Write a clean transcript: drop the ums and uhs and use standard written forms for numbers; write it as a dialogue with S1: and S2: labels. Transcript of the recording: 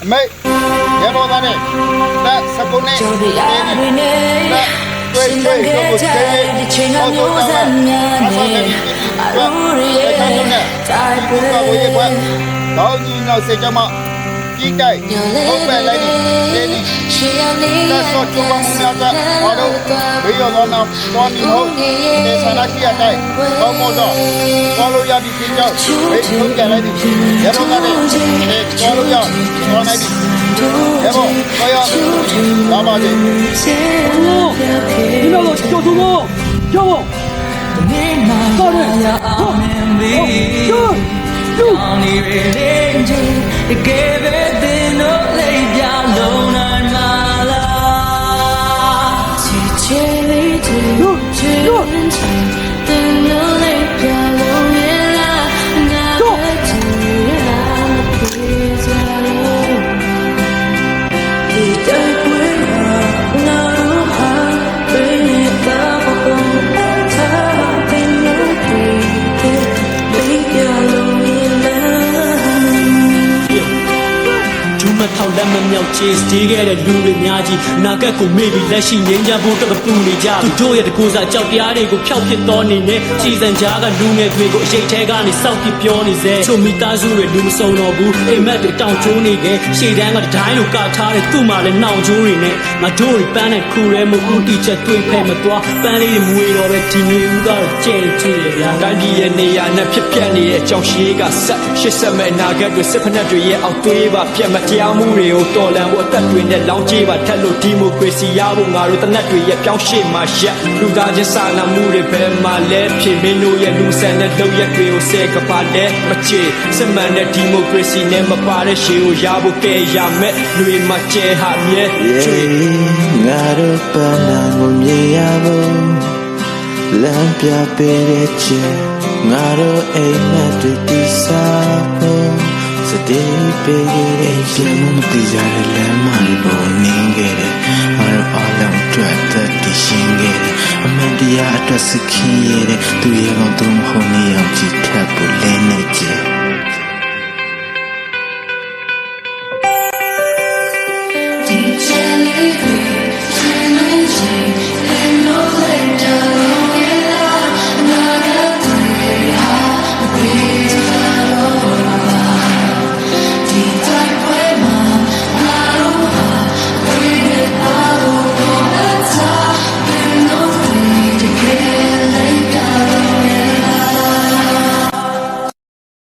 S1: mấy nhà bao ta này đã sắp con này đã quay cho một cái bao tôi ta là sao cái gì cái thằng chúng này chúng ta có gì quan đó như nào sẽ cho mà chi cái không về lại đi ta so cho bằng nhau ta ở đâu bây giờ nó nào con đi home để sang đây kia đây không mua rồi con lúc giờ đi kiếm cho bây không cái này đi nhà bao ta này để con lúc giờ con này đi nhà bao coi à làm gì
S2: 你们老叫什么？叫我。到
S3: ထောက်လက်မမြောက်ချေစတီးခဲ့တဲ့လူတွေများကြီးနာကက်ကိုမေ့ပြီးလက်ရှိငင်းကြဖို့တော့ပူနေကြသူတို့ရဲ့တကူစားကြောက်တရားတွေကိုဖျောက်ပစ်တော်နေနဲ့စီစံကြားကလူငယ်တွေကိုအရေးထဲကနေစောက်ပစ်ပြောနေစေချိုမိသားစုတွေလူမစုံတော့ဘူးအိမ်မက်တွေတောင်ကျိုးနေခဲ့ရှေ့တန်းကဒိုင်းလိုကထားတဲ့သူ့မှာလည်းနှောင်ကျိုးတွေနဲ့ငါတို့တွေပန်းနဲ့ခူရဲမှုဦးတီချက်တွေးဖဲမသွားပန်းလေးတွေမွေတော့ပဲဒီမျိုးဦးကတော့ကျဲချေဗျာတိုင်းပြည်ရဲ့နေရာနဲ့ဖြစ်ပြနေတဲ့ကြောင်ရှိကဆက်ရှစ်ဆက်မဲ့နာကက်တွေစစ်ဖက်တွေရဲ့အောက်သွေးပါပြတ်မတရားမှုတွေကိုတော်လန်ဖို့အသက်တွေနဲ့လောင်းကြီးပါထက်လို့ဒီမိုကရေစီရဖို့ငါတို့တနက်တွေရဲ့ပြောင်းရှေ့မှာရက်လူသားချင်းစာနာမှုတွေဘယ်မှာလဲဖြစ်မင်းတို့ရဲ့လူဆန်တဲ့လုပ်ရက်တွေကိုဆဲကပါလဲမချေစစ်မှန်တဲ့ဒီမိုကရေစီနဲ့မပါတဲ့ရှေ့ကိုရဖို့ကဲရမယ်လူတွေမှာကျဲဟာမြဲကျွေး
S4: ငါတို့ပန်းနာကိုမြင်ရဖို့လမ်းပြပေးတဲ့ချေငါတို့အိမ်မက်တွေတည်စားဖို့စတေးပေးတဲ့ပြန်မတည်ကြတဲ့လမ်းမတွေပေါ်နေခဲ့တယ်ငါတို့အားလုံးအတွက်သက်တည်ရှင်ခဲ့တယ်အမှန်တရားအတွက်စခင်းရတဲ့သူရဲ့ကောင်သူမဟုတ်နေအောင်ကြည်ထပ်ဖို့လင်းနေကြ